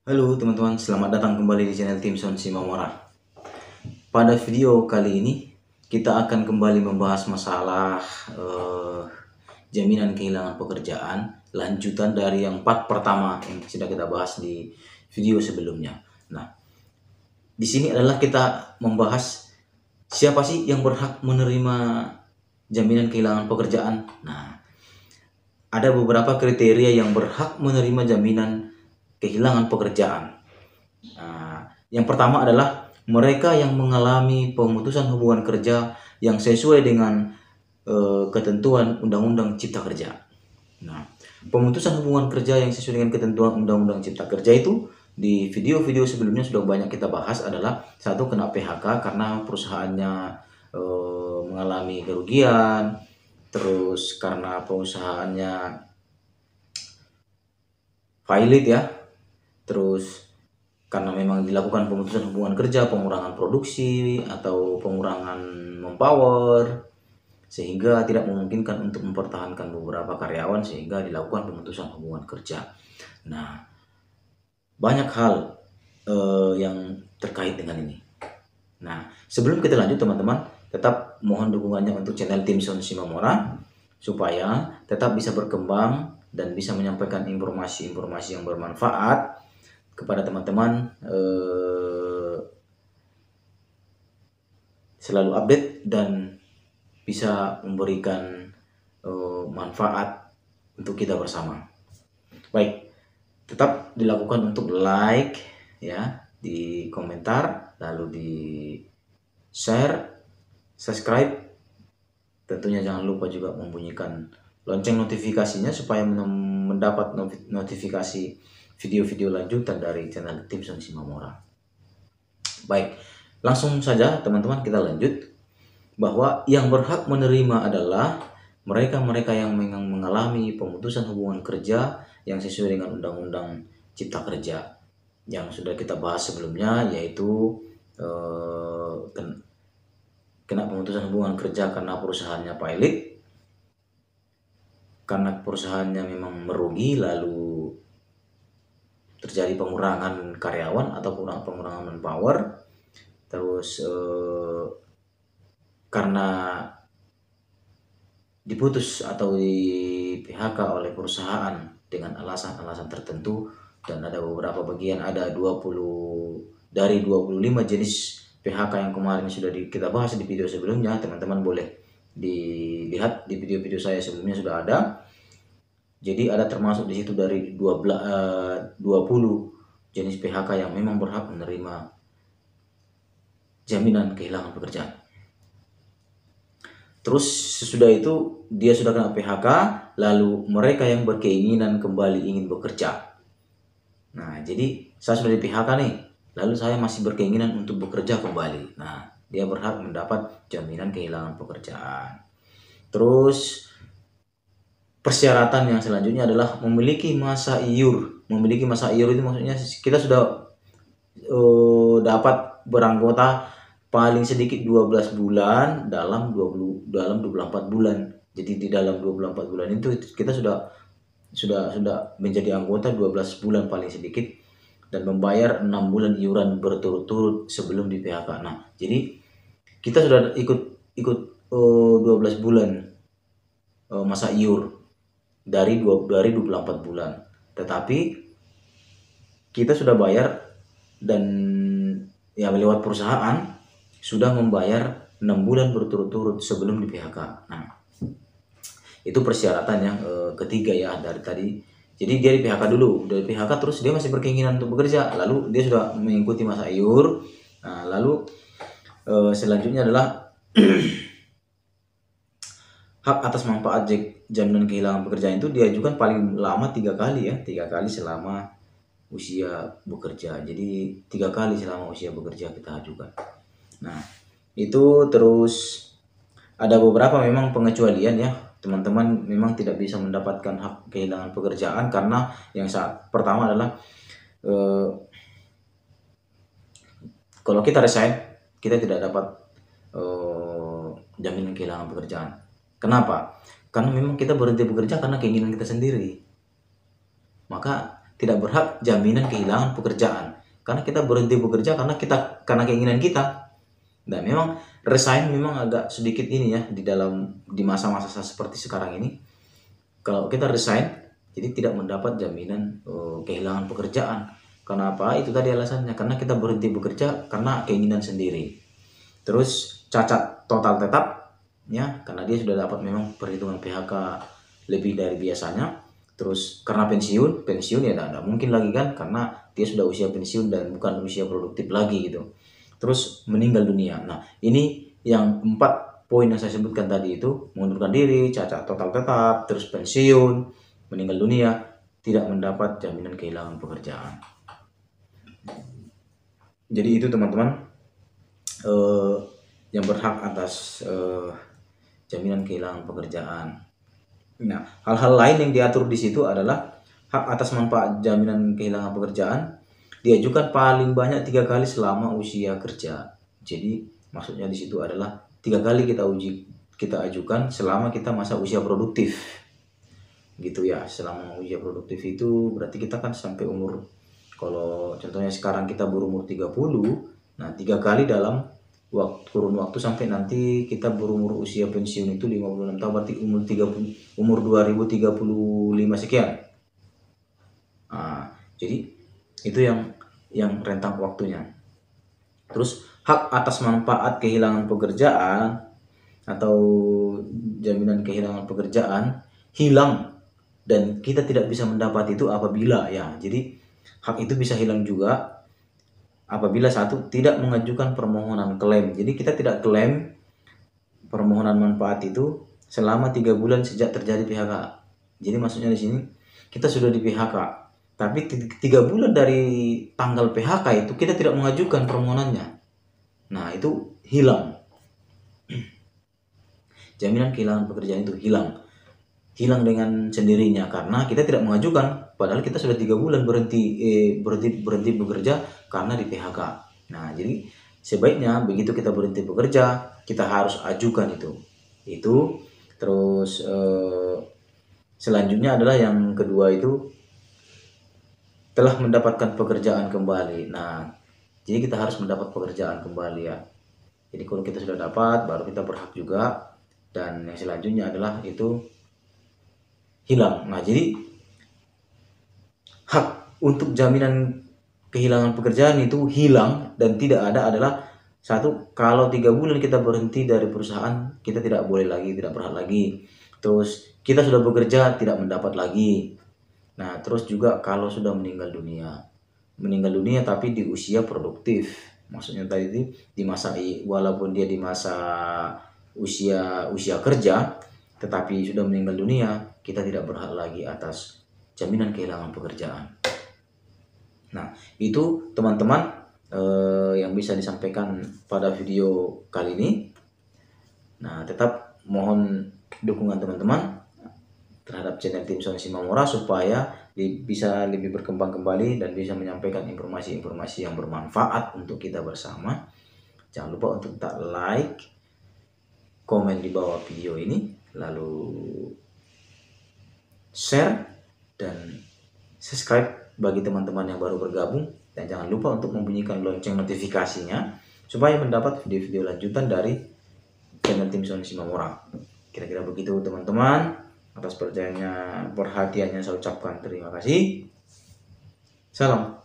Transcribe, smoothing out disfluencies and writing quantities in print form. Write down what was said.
Halo teman-teman, selamat datang kembali di channel Timson Simamora. Pada video kali ini kita akan kembali membahas masalah jaminan kehilangan pekerjaan, lanjutan dari yang part pertama yang sudah kita bahas di video sebelumnya. Nah, di sini adalah kita membahas siapa sih yang berhak menerima jaminan kehilangan pekerjaan. Nah, ada beberapa kriteria yang berhak menerima jaminan kehilangan pekerjaan. Nah, yang pertama adalah mereka yang mengalami pemutusan hubungan kerja yang sesuai dengan ketentuan Undang-Undang Cipta Kerja. Nah, pemutusan hubungan kerja yang sesuai dengan ketentuan Undang-Undang Cipta Kerja itu di video-video sebelumnya sudah banyak kita bahas adalah satu, kena PHK karena perusahaannya mengalami kerugian, terus karena perusahaannya valid ya, terus karena memang dilakukan pemutusan hubungan kerja, pengurangan produksi atau pengurangan manpower sehingga tidak memungkinkan untuk mempertahankan beberapa karyawan sehingga dilakukan pemutusan hubungan kerja. Nah, banyak hal yang terkait dengan ini. Nah, sebelum kita lanjut teman-teman, tetap mohon dukungannya untuk channel Timson Simamora supaya tetap bisa berkembang dan bisa menyampaikan informasi-informasi yang bermanfaat kepada teman-teman, selalu update dan bisa memberikan manfaat untuk kita bersama. Baik, tetap dilakukan untuk like ya di komentar, lalu di share, subscribe. Tentunya jangan lupa juga membunyikan lonceng notifikasinya supaya mendapat notifikasi video-video lanjutan dari channel Timson Simamora. Baik, langsung saja teman-teman kita lanjut, bahwa yang berhak menerima adalah mereka-mereka yang mengalami pemutusan hubungan kerja yang sesuai dengan Undang-Undang Cipta Kerja yang sudah kita bahas sebelumnya, yaitu kena pemutusan hubungan kerja karena perusahaannya pilot, karena perusahaannya memang merugi, lalu terjadi pengurangan karyawan atau pengurangan manpower, terus karena diputus atau di PHK oleh perusahaan dengan alasan-alasan tertentu, dan ada beberapa bagian, ada 20 dari 25 jenis PHK yang kemarin sudah kita bahas di video sebelumnya. Teman-teman boleh dilihat di video-video saya sebelumnya, sudah ada. Jadi ada termasuk di situ dari 20 jenis PHK yang memang berhak menerima jaminan kehilangan pekerjaan. Terus sesudah itu dia sudah kena PHK, lalu mereka yang berkeinginan kembali ingin bekerja. Nah, jadi saya sudah di PHK nih, lalu saya masih berkeinginan untuk bekerja kembali. Nah, dia berhak mendapat jaminan kehilangan pekerjaan. Terus persyaratan yang selanjutnya adalah memiliki masa iur. Memiliki masa iur itu maksudnya kita sudah dapat beranggota paling sedikit 12 bulan dalam 24 bulan. Jadi di dalam 24 bulan itu kita sudah menjadi anggota 12 bulan paling sedikit dan membayar 6 bulan iuran berturut-turut sebelum di PHK. Nah, jadi kita sudah ikut 12 bulan masa iur dari 24 bulan. Tetapi kita sudah bayar dan ya lewat perusahaan sudah membayar 6 bulan berturut-turut sebelum di PHK. Nah, itu persyaratan yang ketiga ya dari tadi. Jadi dia di PHK dulu, dari PHK terus dia masih berkeinginan untuk bekerja, lalu dia sudah mengikuti masa iur. Nah, lalu selanjutnya adalah hak atas manfaat jaminan kehilangan pekerjaan itu diajukan paling lama 3 kali ya, 3 kali selama usia bekerja. Jadi 3 kali selama usia bekerja kita ajukan. Nah, itu terus ada beberapa memang pengecualian ya. Teman-teman memang tidak bisa mendapatkan hak kehilangan pekerjaan karena yang pertama adalah kalau kita resign, kita tidak dapat jaminan kehilangan pekerjaan. Kenapa? Karena memang kita berhenti bekerja karena keinginan kita sendiri. Maka tidak berhak jaminan kehilangan pekerjaan. Karena kita berhenti bekerja karena keinginan kita. Dan memang resign memang agak sedikit ini ya di masa-masa seperti sekarang ini. Kalau kita resign, jadi tidak mendapat jaminan kehilangan pekerjaan. Kenapa? Itu tadi alasannya, karena kita berhenti bekerja karena keinginan sendiri. Terus cacat total tetap, ya, karena dia sudah dapat memang perhitungan PHK lebih dari biasanya. Terus karena pensiun ya tidak mungkin lagi kan, karena dia sudah usia pensiun dan bukan usia produktif lagi gitu. Terus meninggal dunia. Nah, ini yang 4 poin yang saya sebutkan tadi itu: mengundurkan diri, cacat total tetap, terus pensiun, meninggal dunia, tidak mendapat jaminan kehilangan pekerjaan. Jadi itu teman-teman yang berhak atas jaminan kehilangan pekerjaan. Nah, hal-hal lain yang diatur di situ adalah hak atas manfaat jaminan kehilangan pekerjaan diajukan paling banyak 3 kali selama usia kerja. Jadi maksudnya di situ adalah 3 kali kita ajukan selama kita masa usia produktif. Gitu ya, selama usia produktif itu berarti kita kan sampai umur, kalau contohnya sekarang kita berumur 30, nah 3 kali dalam kurun waktu sampai nanti kita berumur usia pensiun itu 56 tahun, berarti umur 2035 sekian. Nah, jadi itu yang rentang waktunya. Terus hak atas manfaat kehilangan pekerjaan atau jaminan kehilangan pekerjaan hilang dan kita tidak bisa mendapat itu apabila, ya, jadi hak itu bisa hilang juga apabila satu, tidak mengajukan permohonan klaim. Jadi kita tidak klaim permohonan manfaat itu selama 3 bulan sejak terjadi PHK. Jadi maksudnya di sini kita sudah di PHK, tapi 3 bulan dari tanggal PHK itu kita tidak mengajukan permohonannya. Nah, itu hilang. Jaminan kehilangan pekerjaan itu hilang dengan sendirinya karena kita tidak mengajukan. Padahal kita sudah 3 bulan berhenti bekerja karena di PHK. Nah, jadi sebaiknya begitu kita berhenti bekerja, kita harus ajukan itu. Terus selanjutnya adalah yang kedua itu telah mendapatkan pekerjaan kembali. Nah, jadi kita harus mendapat pekerjaan kembali ya. Jadi kalau kita sudah dapat, baru kita berhak juga. Dan yang selanjutnya adalah itu hilang. Nah, jadi hak untuk jaminan kehilangan pekerjaan itu hilang dan tidak ada adalah satu, kalau 3 bulan kita berhenti dari perusahaan, kita tidak boleh lagi, tidak berhak lagi. Terus kita sudah bekerja tidak mendapat lagi. Nah, terus juga kalau sudah meninggal dunia tapi di usia produktif, maksudnya tadi di masa, walaupun dia di masa usia kerja tetapi sudah meninggal dunia, kita tidak berhak lagi atas jaminan kehilangan pekerjaan. Nah, itu teman-teman yang bisa disampaikan pada video kali ini. Nah, tetap mohon dukungan teman-teman terhadap channel Tim Son Simamora supaya bisa lebih berkembang kembali dan bisa menyampaikan informasi-informasi yang bermanfaat untuk kita bersama. Jangan lupa untuk tak like, komen di bawah video ini, lalu share dan subscribe bagi teman-teman yang baru bergabung, dan jangan lupa untuk membunyikan lonceng notifikasinya supaya mendapat video-video lanjutan dari channel Tim Son Simamora. Kira-kira begitu teman-teman. Atas perhatiannya saya ucapkan terima kasih. Salam.